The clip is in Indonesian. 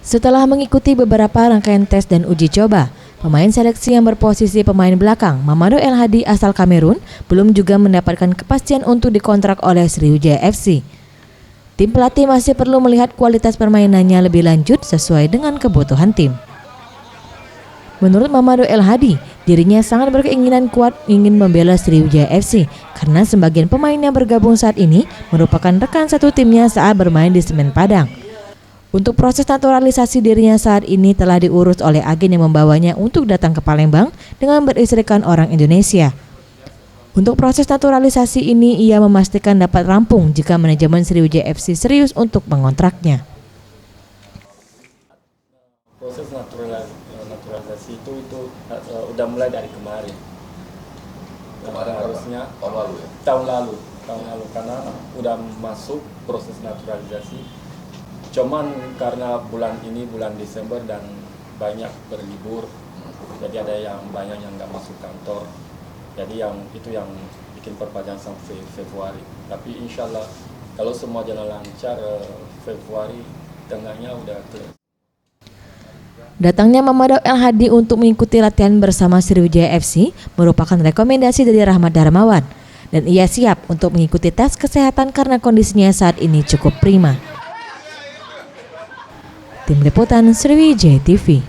Setelah mengikuti beberapa rangkaian tes dan uji coba, pemain seleksi yang berposisi pemain belakang, Mamadou El Hadi asal Kamerun, belum juga mendapatkan kepastian untuk dikontrak oleh Sriwijaya FC. Tim pelatih masih perlu melihat kualitas permainannya lebih lanjut sesuai dengan kebutuhan tim. Menurut Mamadou El Hadi, dirinya sangat berkeinginan kuat ingin membela Sriwijaya FC karena sebagian pemain yang bergabung saat ini merupakan rekan satu timnya saat bermain di Semen Padang. Untuk proses naturalisasi dirinya saat ini telah diurus oleh agen yang membawanya untuk datang ke Palembang dengan beristrikan orang Indonesia. Untuk proses naturalisasi ini ia memastikan dapat rampung jika manajemen Sriwijaya FC serius untuk mengontraknya. Proses naturalisasi itu udah mulai dari kemarin. Harusnya tahun lalu karena udah masuk proses naturalisasi. Cuman karena bulan Desember dan banyak berlibur, jadi ada yang banyak yang nggak masuk kantor. Jadi itu yang bikin perpanjangan sampai Februari. Tapi insya Allah kalau semua jalan lancar, Februari tengahnya udah clear. Datangnya Mamadou El Hadi untuk mengikuti latihan bersama Sriwijaya FC merupakan rekomendasi dari Rahmat Darmawan, dan ia siap untuk mengikuti tes kesehatan karena kondisinya saat ini cukup prima. Tim Liputan Sriwijaya TV.